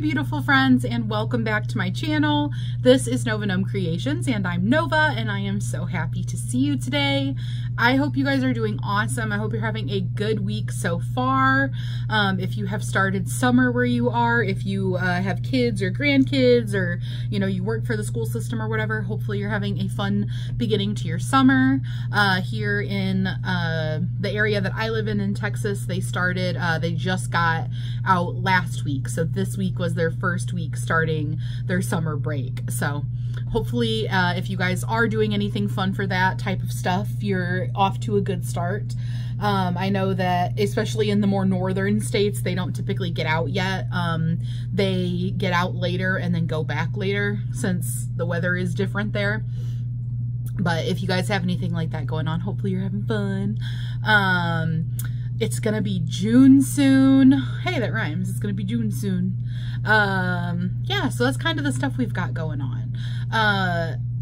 beautiful friends, and welcome back to my channel. This is Nova Gnome Creations, and I'm Nova, and I am so happy to see you today. I hope you guys are doing awesome. I hope you're having a good week so far. If you have started summer where you are, if you have kids or grandkids, or you work for the school system or whatever, hopefully you're having a fun beginning to your summer. Here in the area that I live in Texas, they just got out last week. So this week was their first week starting their summer break. So hopefully if you guys are doing anything fun for that type of stuff, you're off to a good start. I know that especially in the more northern states, they don't typically get out yet. They get out later and then go back later since the weather is different there. But if you guys have anything like that going on, hopefully you're having fun. It's gonna be June soon. Hey, that rhymes. It's gonna be June soon. Yeah, so that's kind of the stuff we've got going on.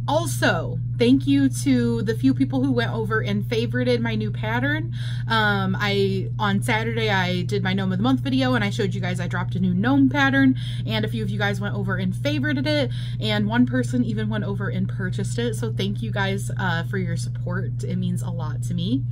Also, thank you to the few people who went over and favorited my new pattern. On Saturday, I did my Gnome of the Month video, and I showed you guys I dropped a new gnome pattern, and a few of you guys went over and favorited it, and one person even went over and purchased it. So thank you guys for your support. It means a lot to me.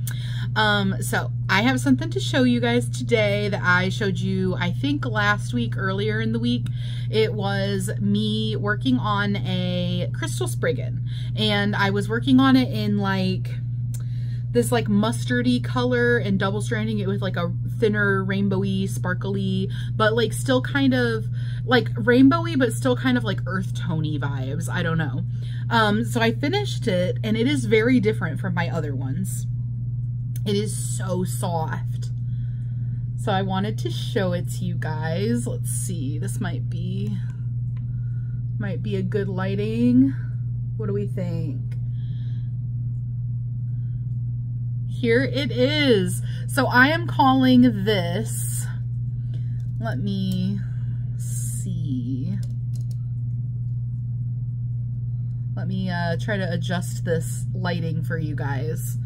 So I have something to show you guys today that I showed you, I think last week, earlier in the week. It was me working on a Crystal Spriggan, and I was working on it in like this like mustardy color and double stranding it with like a thinner rainbowy sparkly, but like still kind of like rainbowy but still kind of like earth tony vibes. I don't know. So I finished it, and it is very different from my other ones. It is so soft. So I wanted to show it to you guys. Let's see, this might be a good lighting. What do we think? Here it is. So I am calling this, let me see. Let me try to adjust this lighting for you guys.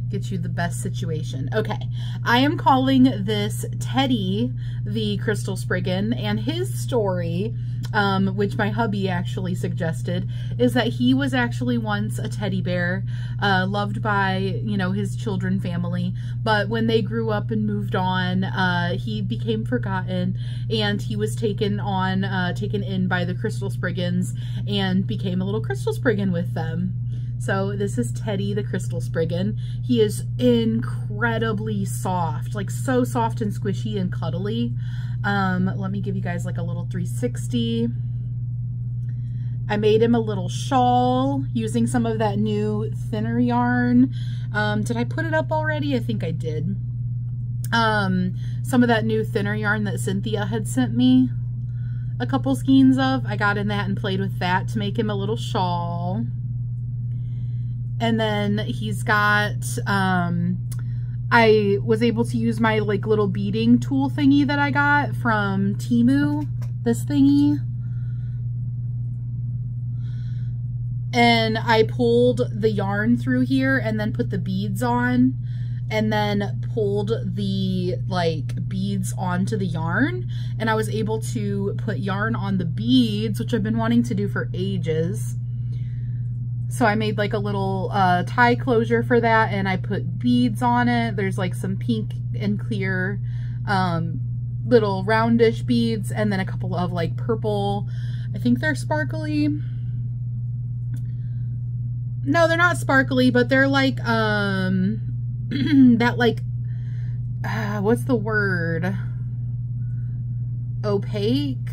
Get you the best situation. Okay, I am calling this Teddy the Crystal Spriggan, and his story, which my hubby actually suggested, is that he was actually once a teddy bear, loved by, his children family, but when they grew up and moved on, he became forgotten, and he was taken in by the Crystal Spriggans and became a little Crystal Spriggan with them. So this is Teddy the Crystal Spriggan. He is incredibly soft, like so soft and squishy and cuddly. Let me give you guys like a little 360. I made him a little shawl using some of that new thinner yarn. Did I put it up already? I think I did. Some of that new thinner yarn that Cynthia had sent me a couple skeins of. I got in that and played with that to make him a little shawl. And then he's got, I was able to use my like little beading tool thingy that I got from Temu, this thingy. And I pulled the yarn through here and then put the beads on, and then pulled the like beads onto the yarn. And I was able to put yarn on the beads, which I've been wanting to do for ages. So I made like a little tie closure for that, and I put beads on it. There's like some pink and clear little roundish beads, and then a couple of like purple, I think they're sparkly. No, they're not sparkly, but they're like that like what's the word? Opaque?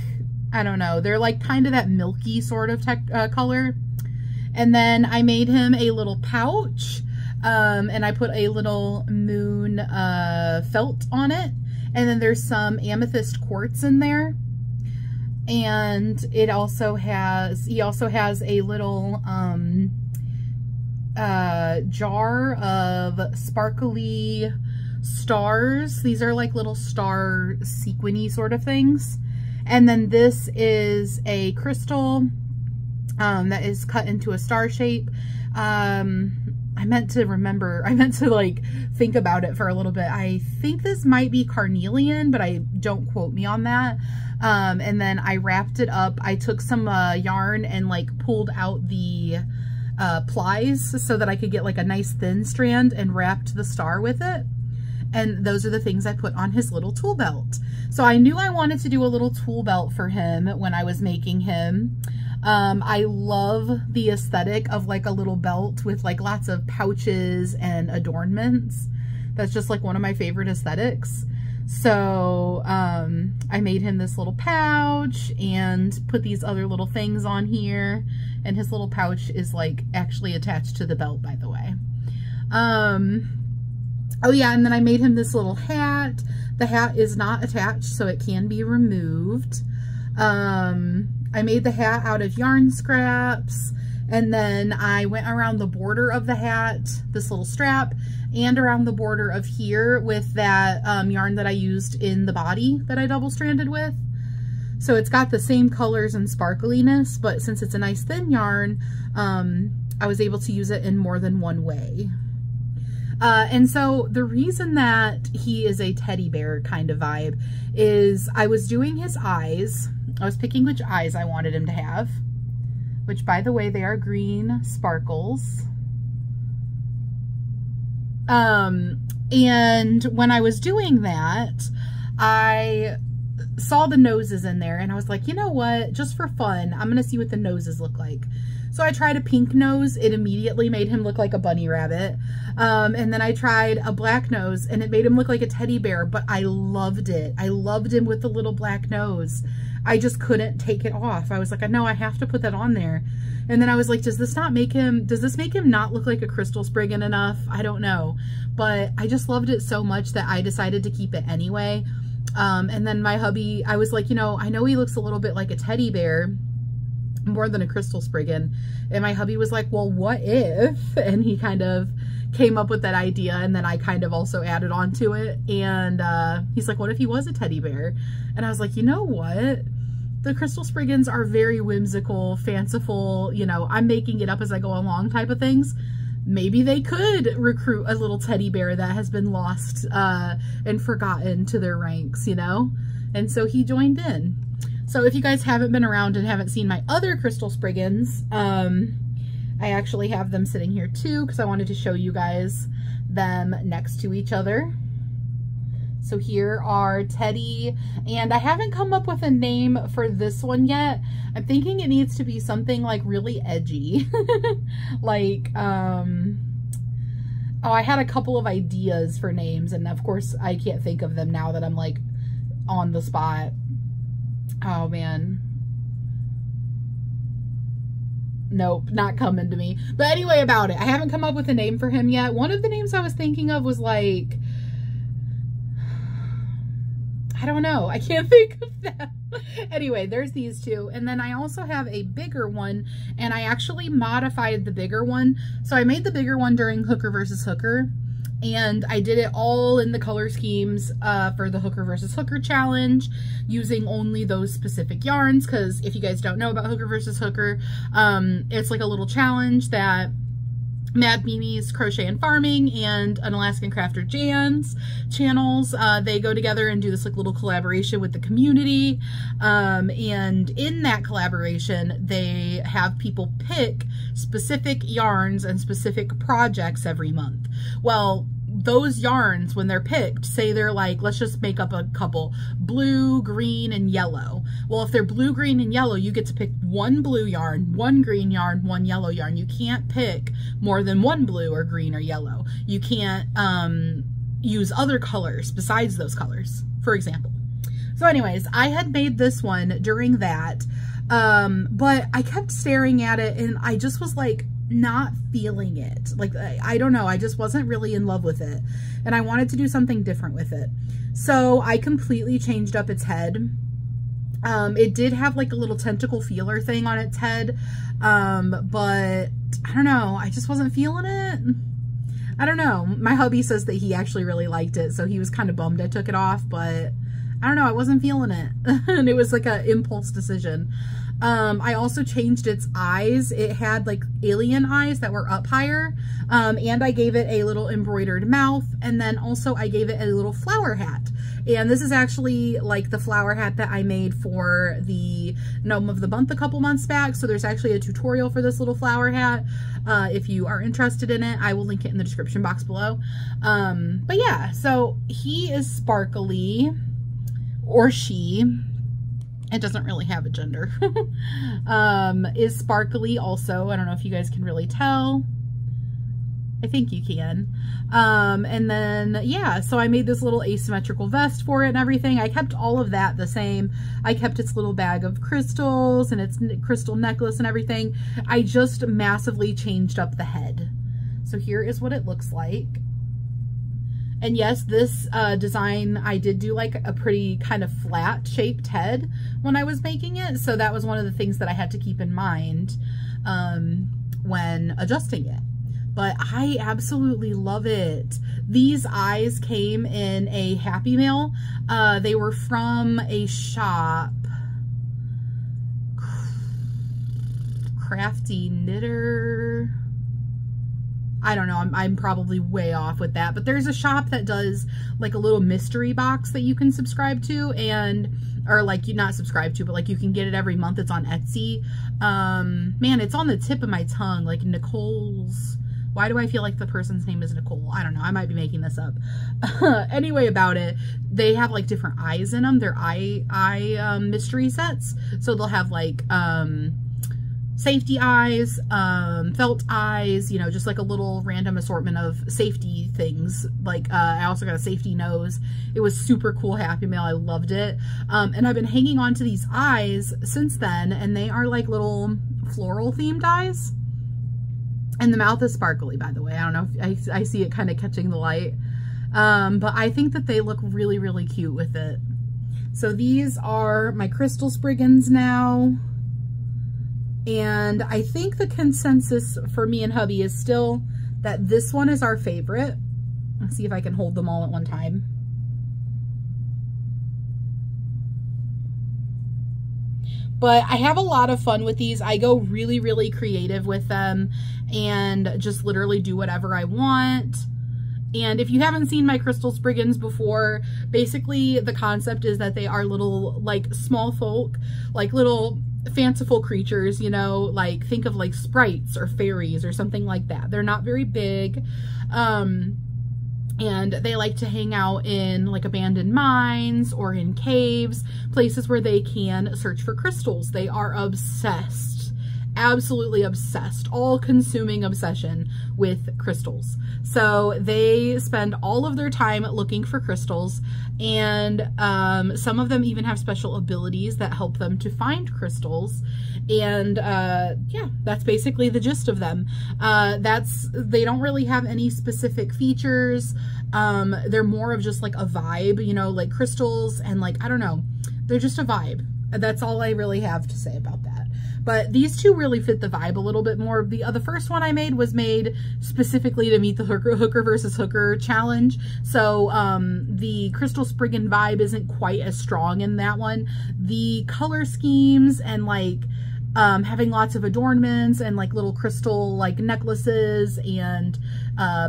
I don't know. They're like kind of that milky sort of color. And then I made him a little pouch, and I put a little moon felt on it. And then there's some amethyst quartz in there. And he also has a little jar of sparkly stars. These are like little star sequiny sort of things. And then this is a crystal that is cut into a star shape. I meant to like think about it for a little bit. I think this might be carnelian, but don't quote me on that. And then I wrapped it up. I took some yarn and like pulled out the plies so that I could get like a nice thin strand and wrapped the star with it. And those are the things I put on his little tool belt. So I knew I wanted to do a little tool belt for him when I was making him. I love the aesthetic of like a little belt with like lots of pouches and adornments. That's just like one of my favorite aesthetics. So I made him this little pouch and put these other little things on here. And his little pouch is like actually attached to the belt, by the way. Oh yeah, and then I made him this little hat. The hat is not attached, so it can be removed. I made the hat out of yarn scraps, and then I went around the border of the hat, this little strap, and around the border of here with that yarn that I used in the body that I double stranded with. So it's got the same colors and sparkliness, but since it's a nice thin yarn, I was able to use it in more than one way. And so the reason that he is a teddy bear kind of vibe is I was doing his eyes. I was picking which eyes I wanted him to have, which by the way, they are green sparkles. And when I was doing that, I saw the noses in there and I was like, you know what, just for fun, I'm going to see what the noses look like. So I tried a pink nose. It immediately made him look like a bunny rabbit. And then I tried a black nose and it made him look like a teddy bear, but I loved it. I loved him with the little black nose. I just couldn't take it off. I was like, no, I have to put that on there. And then I was like, does this make him not look like a Crystal Spriggan enough? I don't know. But I just loved it so much that I decided to keep it anyway. And then my hubby, I was like, you know, I know he looks a little bit like a teddy bear, more than a Crystal Spriggan. And my hubby was like, well, what if? And he kind of came up with that idea, and then I kind of also added on to it. And he's like, what if he was a teddy bear? And I was like, you know what? The Crystal Spriggans are very whimsical, fanciful, you know, I'm making it up as I go along type of things. Maybe they could recruit a little teddy bear that has been lost and forgotten to their ranks, you know? And so he joined in. So if you guys haven't been around and haven't seen my other Crystal Spriggans, I actually have them sitting here too because I wanted to show you guys them next to each other. So here are Teddy, and I haven't come up with a name for this one yet. I'm thinking it needs to be something like really edgy. Like, oh, I had a couple of ideas for names, and of course I can't think of them now that I'm like on the spot. Oh man. Nope, not coming to me. But anyway, about it. I haven't come up with a name for him yet. One of the names I was thinking of was like, I don't know. I can't think of that. Anyway, there's these two. And then I also have a bigger one, and I actually modified the bigger one. So I made the bigger one during Hooker versus Hooker, and I did it all in the color schemes for the Hooker versus Hooker challenge using only those specific yarns. Because if you guys don't know about Hooker versus Hooker, it's like a little challenge that Mad Mimi's Crochet and Farming and An Alaskan Crafter Jan's channels, they go together and do this like little collaboration with the community. And in that collaboration, they have people pick specific yarns and specific projects every month. Well, those yarns, when they're picked, say they're like, let's just make up a couple, blue, green, and yellow. Well, if they're blue, green, and yellow, you get to pick one blue yarn, one green yarn, one yellow yarn. You can't pick more than one blue or green or yellow. You can't use other colors besides those colors, for example. So anyways, I had made this one during that, but I kept staring at it and I just was like, not feeling it. Like, I don't know, I just wasn't really in love with it, and I wanted to do something different with it. So I completely changed up its head. It did have like a little tentacle feeler thing on its head, but I don't know, I just wasn't feeling it. I don't know. My hubby says that he actually really liked it, so he was kind of bummed I took it off, but I don't know, I wasn't feeling it. And it was like an impulse decision. I also changed its eyes. It had like alien eyes that were up higher, and I gave it a little embroidered mouth, and then also I gave it a little flower hat. And this is actually like the flower hat that I made for the Gnome of the Month a couple months back. So there's actually a tutorial for this little flower hat. If you are interested in it, I will link it in the description box below. But yeah, so he is sparkly, or she. It doesn't really have a gender. Is sparkly also. I don't know if you guys can really tell. I think you can. And then, yeah, so I made this little asymmetrical vest for it and everything. I kept all of that the same. I kept its little bag of crystals and its crystal necklace and everything. I just massively changed up the head. So here is what it looks like. And yes, this design, I did do like a pretty kind of flat shaped head when I was making it. So that was one of the things that I had to keep in mind when adjusting it. But I absolutely love it. These eyes came in a Happy Mail. They were from a shop, Crafty Knitter. I don't know, I'm probably way off with that, but there's a shop that does like a little mystery box that you can subscribe to, or like you not subscribe to, but like you can get it every month. It's on Etsy. Man, it's on the tip of my tongue, like Nicole's. Why do I feel like the person's name is Nicole? I don't know. I might be making this up. Anyway, about it, they have like different eyes in them. They're eye mystery sets. So they'll have like safety eyes, felt eyes, you know, just like a little random assortment of safety things. Like I also got a safety nose. It was super cool Happy Mail. I loved it. And I've been hanging on to these eyes since then, and they are like little floral themed eyes. And the mouth is sparkly, by the way. I don't know if I see it kind of catching the light. But I think that they look really, really cute with it. So these are my Crystal Spriggans now. And I think the consensus for me and hubby is still that this one is our favorite. Let's see if I can hold them all at one time. But I have a lot of fun with these. I go really, really creative with them and just literally do whatever I want. And if you haven't seen my Crystal Spriggans before, basically the concept is that they are little, like, small folk, like little fanciful creatures, you know, like think of like sprites or fairies or something like that. They're not very big. And they like to hang out in like abandoned mines or in caves, places where they can search for crystals. They are obsessed, absolutely obsessed, all-consuming obsession with crystals. So they spend all of their time looking for crystals, and some of them even have special abilities that help them to find crystals. And yeah, that's basically the gist of them. They don't really have any specific features. They're more of just like a vibe, you know, like crystals, and like, I don't know, they're just a vibe. That's all I really have to say about that. But these two really fit the vibe a little bit more. The first one I made was made specifically to meet the hooker versus hooker challenge. So the Crystal Spriggan vibe isn't quite as strong in that one. The color schemes and like having lots of adornments and like little crystal like necklaces and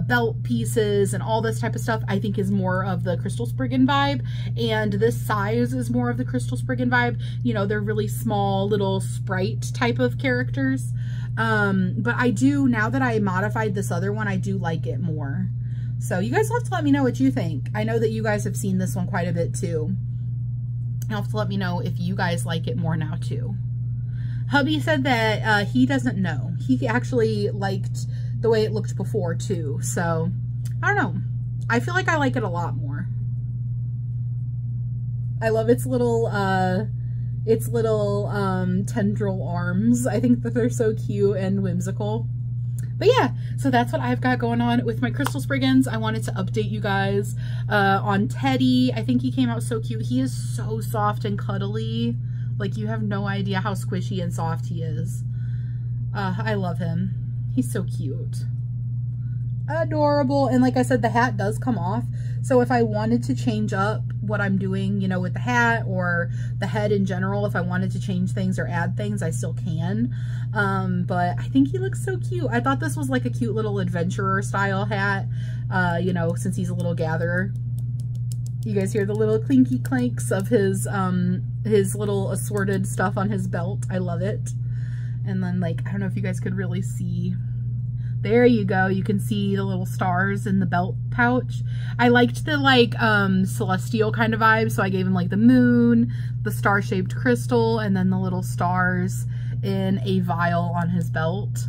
belt pieces and all this type of stuff, I think is more of the Crystal Spriggan vibe. And this size is more of the Crystal Spriggan vibe. You know, they're really small little sprite type of characters. But I do, now that I modified this other one, I do like it more. So you guys will have to let me know what you think. I know that you guys have seen this one quite a bit too. You'll have to let me know if you guys like it more now too. Hubby said that he doesn't know. He actually liked the way it looked before too. So I don't know. I feel like I like it a lot more. I love its little tendril arms. I think that they're so cute and whimsical. But yeah, so that's what I've got going on with my Crystal Spriggans. I wanted to update you guys on Teddy. I think he came out so cute. He is so soft and cuddly. Like, you have no idea how squishy and soft he is. I love him. He's so cute. Adorable. And like I said, the hat does come off. So if I wanted to change up what I'm doing, you know, with the hat or the head in general, if I wanted to change things or add things, I still can. But I think he looks so cute. I thought this was like a cute little adventurer style hat, you know, since he's a little gatherer. You guys hear the little clinky clanks of his little assorted stuff on his belt. I love it. And then, like, I don't know if you guys could really see. There you go. You can see the little stars in the belt pouch. I liked the, like, celestial kind of vibe, so I gave him, like, the moon, the star-shaped crystal, and then the little stars in a vial on his belt.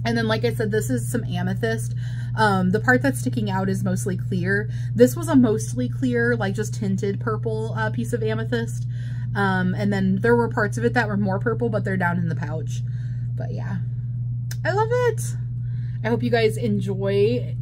And then, like I said, this is some amethyst. The part that's sticking out is mostly clear. This was a mostly clear, like, just tinted purple piece of amethyst. And then there were parts of it that were more purple, but they're down in the pouch. But yeah, I love it. I hope you guys enjoyed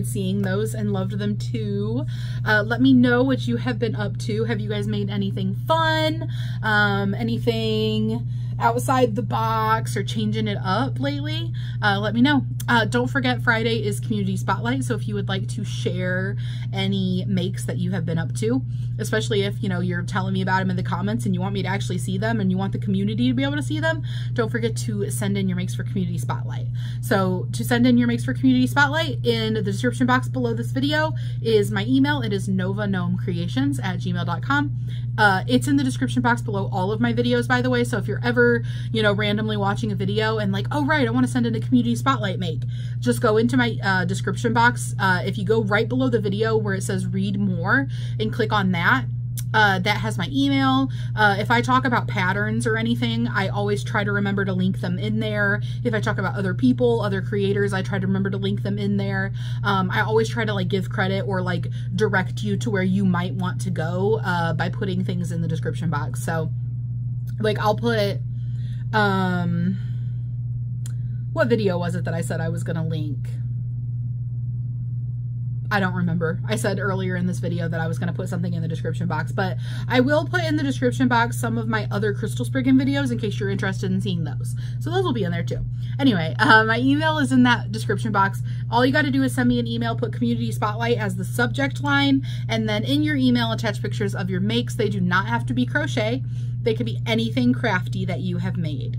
seeing those and loved them too. Let me know what you have been up to. Have you guys made anything fun? Anything outside the box or changing it up lately? Let me know. Don't forget, Friday is Community Spotlight, so if you would like to share any makes that you have been up to, especially if, you know, you're telling me about them in the comments and you want me to actually see them and you want the community to be able to see them, don't forget to send in your makes for Community Spotlight. So to send in your makes for Community Spotlight, in the description box below this video is my email. It is novagnomecreations@gmail.com. It's in the description box below all of my videos, by the way, so if you're ever, you know, randomly watching a video and like, oh right, I want to send in a Community Spotlight make, just go into my description box. If you go right below the video where it says read more and click on that, that has my email. If I talk about patterns or anything, I always try to remember to link them in there. If I talk about other people, other creators, I try to remember to link them in there. I always try to like give credit or like direct you to where you might want to go by putting things in the description box. So like I'll put, what video was it that I said I was going to link? I don't remember. I said earlier in this video that I was going to put something in the description box, but I will put in the description box some of my other Crystal Spriggan videos in case you're interested in seeing those. So those will be in there too. Anyway, my email is in that description box. All you got to do is send me an email, put Community Spotlight as the subject line, and then in your email attach pictures of your makes. They do not have to be crochet. They could be anything crafty that you have made.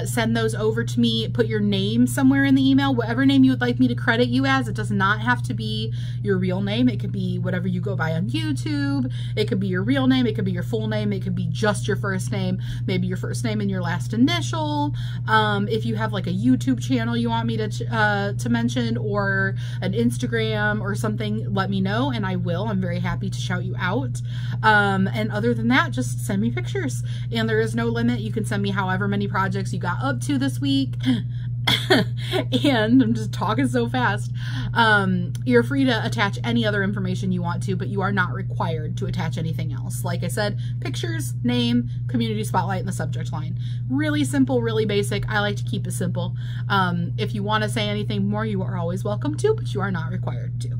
Send those over to me. Put your name somewhere in the email, whatever name you would like me to credit you as. It does not have to be your real name. It could be whatever you go by on YouTube. It could be your real name. It could be your full name. It could be just your first name, maybe your first name and your last initial. If you have like a YouTube channel you want me to mention, or an Instagram or something, let me know and I will. I'm very happy to shout you out. And other than that, just send me pictures. And there is no limit. You can send me however many projects you got up to this week. And I'm just talking so fast. You're free to attach any other information you want to, but you are not required to attach anything else. Like I said, pictures, name, Community Spotlight, and the subject line. Really simple, really basic. I like to keep it simple. If you want to say anything more, you are always welcome to, but you are not required to.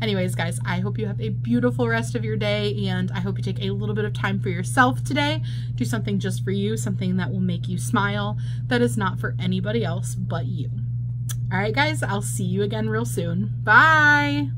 Anyways, guys, I hope you have a beautiful rest of your day, and I hope you take a little bit of time for yourself today. Do something just for you, something that will make you smile, that is not for anybody else but you. All right, guys, I'll see you again real soon. Bye!